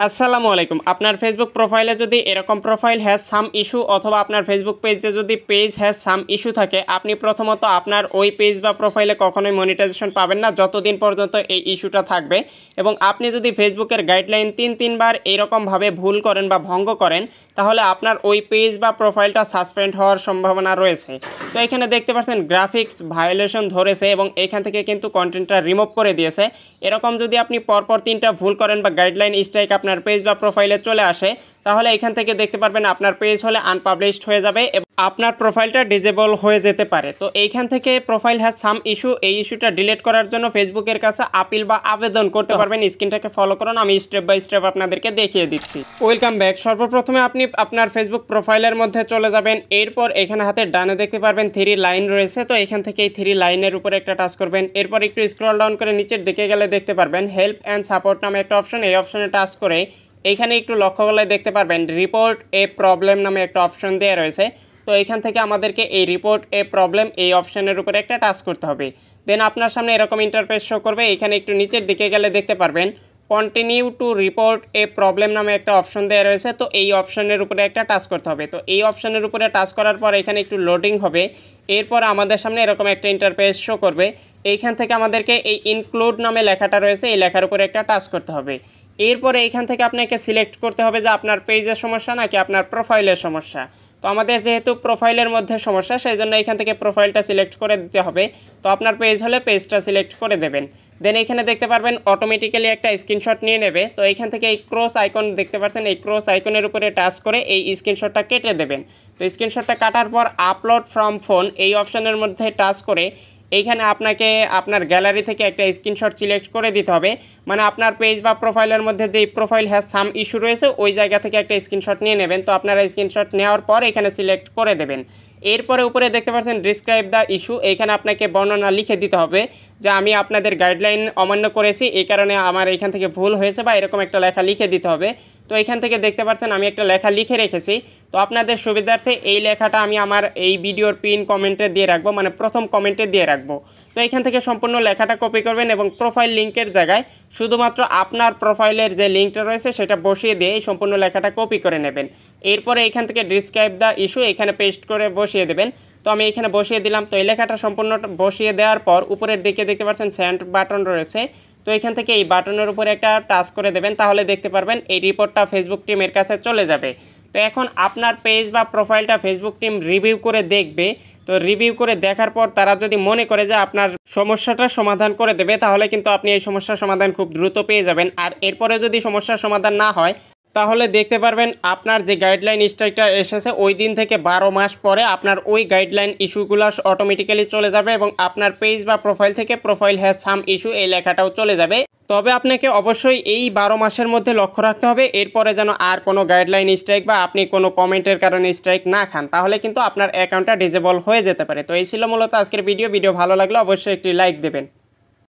আসসালামু আলাইকুম। আপনার ফেসবুক প্রোফাইলে যদি এরকম প্রোফাইল হ্যাজ সাম ইস্যু অথবা আপনার ফেসবুক পেজে যদি পেজ হ্যাজ সাম ইস্যু থাকে, আপনি প্রথমত আপনার ওই পেজ বা প্রোফাইলে কখনোই মনিটাইজেশন পাবেন না যতদিন পর্যন্ত এই ইস্যুটা থাকবে। এবং আপনি যদি ফেসবুকের গাইডলাইন তিনবার এইরকমভাবে ভুল করেন বা ভঙ্গ করেন, তাহলে আপনার ওই পেজ বা প্রোফাইলটা সাসপেন্ড হওয়ার সম্ভাবনা রয়েছে। তো এখানে দেখতে পাচ্ছেন গ্রাফিক্স ভায়োলেশন ধরেছে এবং এখান থেকে কিন্তু কন্টেন্টটা রিমুভ করে দিয়েছে। এরকম যদি আপনি পরপর 3টা ভুল করেন বা গাইডলাইন স্ট্রাইক আপনার পেজ বা প্রোফাইলে চলে আসে, তাহলে এখান থেকে দেখতে পারবেন আপনার পেজ হলে আনপাবলিশড হয়ে যাবে এবং আপনার প্রোফাইলটা ডিজেবল হয়ে যেতে পারে। তো এইখান থেকে প্রোফাইল হ্যাজ সাম ইস্যু, এই ইস্যুটা ডিলিট করার জন্য ফেসবুকের কাছে আপিল বা আবেদন করতে পারবেন। স্ক্রিনটাকে ফলো করুন, আমি স্টেপ বাই স্টেপ আপনাদেরকে দেখিয়ে দিচ্ছি। Welcome back. সর্বপ্রথমে আপনি আপনার ফেসবুক প্রোফাইলের মধ্যে চলে যাবেন। এরপর এখানে হাতের ডানে দেখতে পারবেন 3 লাইন রয়েছে। তো এখান থেকে এই 3 লাইনের উপরে একটা টাচ করবেন। এরপর একটু স্ক্রল ডাউন করে নিচের দিকে গেলে দেখতে পারবেন হেল্প অ্যান্ড সাপোর্ট নামে একটা অপশন। এই অপশনে টাচ করে এইখানে একটু লক্ষ্য করলে দেখতে পারবেন রিপোর্ট এ প্রবলেম নামে একটা অপশন দেওয়া রয়েছে। তো এখান থেকে আমাদেরকে এই রিপোর্ট এ প্রবলেম এই অপশনের উপরে একটা টাচ করতে হবে। দেন আপনার সামনে এরকম ইন্টারফেস শো করবে। এখানে একটু নিচের দিকে গেলে দেখতে পারবেন continue to report A problem নামে একটা অপশন দেওয়া রয়েছে। তো এই অপশনের উপরে একটা টাচ করতে হবে। তো এই অপশনের উপরে টাচ করার পর এখানে একটু লোডিং হবে। এরপর আমাদের সামনে এরকম একটা ইন্টারফেস শো করবে। এইখান থেকে আমাদেরকে এই ইনক্লুড নামে লেখাটা রয়েছে, এই লেখার উপরে একটা টাচ করতে হবে। এরপরে এইখান থেকে আপনাকে সিলেক্ট করতে হবে যে আপনার পেজের সমস্যা নাকি আপনার প্রোফাইলের সমস্যা। তো আমাদের যেহেতু প্রোফাইলের মধ্যে সমস্যা, সেই জন্য এখান থেকে প্রোফাইলটা সিলেক্ট করে দিতে হবে। তো আপনার পেজ হলে পেজটা সিলেক্ট করে দেবেন। দেন এখানে দেখতে পারবেন অটোমেটিক্যালি একটা স্ক্রিনশট নিয়ে নেবে। তো এখান থেকে এই ক্রস আইকন দেখতে পাচ্ছেন, এই ক্রস আইকনের উপরে টাচ করে এই স্ক্রিনশটটা কেটে দেবেন। তো স্ক্রিনশটটা কাটার পর আপলোড ফ্রম ফোন এই অপশনের মধ্যে টাচ করে এইখানে আপনাকে আপনার গ্যালারি থেকে একটা স্ক্রিনশট সিলেক্ট করে দিতে হবে। মানে আপনার পেজ বা প্রোফাইলের মধ্যে যেই প্রোফাইল হ্যাজ সাম ইস্যু রয়েছে ওই জায়গা থেকে একটা স্ক্রিনশট নিয়ে নেবেন। তো আপনারা স্ক্রিনশট নেওয়ার পর এখানে সিলেক্ট করে দেবেন। এরপরে উপরে দেখতে পাচ্ছেন ডিসক্রাইব দ্য ইস্যু, এইখানে আপনাকে বর্ণনা লিখে দিতে হবে যে আমি আপনাদের গাইডলাইন অমান্য করেছি, এই কারণে আমার এখান থেকে ভুল হয়েছে, বা এরকম একটা লেখা লিখে দিতে হবে। তো এখান থেকে দেখতে পাচ্ছেন আমি একটা লেখা লিখে রেখেছি। তো আপনাদের সুবিধার্থে এই লেখাটা আমি আমার এই ভিডিওর পিন কমেন্টে দিয়ে রাখবো, মানে প্রথম কমেন্টে দিয়ে রাখবো। তো এখান থেকে সম্পূর্ণ লেখাটা কপি করবেন এবং প্রোফাইল লিঙ্কের জায়গায় শুধুমাত্র আপনার প্রোফাইলের যে লিঙ্কটা রয়েছে সেটা বসিয়ে দিয়ে এই সম্পূর্ণ লেখাটা কপি করে নেবেন। এরপরে এখান থেকে ডিসক্রাইব দ্য ইস্যু এখানে পেস্ট করে বসিয়ে দেবেন। তো আমি এখানে বসিয়ে দিলাম। তো এই লেখাটা সম্পূর্ণ বসিয়ে দেওয়ার পর উপরের দিকে দেখতে পাচ্ছেন সেন্ড বাটন রয়েছে। তো এখান থেকে এই বাটনের উপরে একটা টাচ করে দেবেন, তাহলে দেখতে পারবেন এই রিপোর্টটা ফেসবুক টিমের কাছে চলে যাবে। তো এখন আপনার পেজ বা প্রোফাইলটা ফেসবুক টিম রিভিউ করে দেখবে। তো রিভিউ করে দেখার পর তারা যদি মনে করে যে আপনার সমস্যাটা সমাধান করে দেবে, তাহলে কিন্তু আপনি এই সমস্যার সমাধান খুব দ্রুত পেয়ে যাবেন। আর এরপরে যদি সমস্যার সমাধান না হয়, তাহলে দেখতে পারবেন আপনার যে গাইডলাইন স্ট্রাইকটা এসেছে ওই দিন থেকে 12 মাস পরে আপনার ওই গাইডলাইন ইস্যুগুলো অটোমেটিক্যালি চলে যাবে এবং আপনার পেজ বা প্রোফাইল থেকে প্রোফাইল হ্যাজ সাম ইস্যু এই লেখাটাও চলে যাবে। তবে আপনাকে অবশ্যই এই 12 মাসের মধ্যে লক্ষ্য রাখতে হবে, এরপরে যেন আর কোনো গাইডলাইন স্ট্রাইক বা আপনি কোনো কমেন্টের কারণে স্ট্রাইক না খান, তাহলে কিন্তু আপনার অ্যাকাউন্টটা ডিজেবল হয়ে যেতে পারে। তো এই ছিল মূলত আজকের ভিডিও ভালো লাগলে অবশ্যই একটি লাইক দেবেন।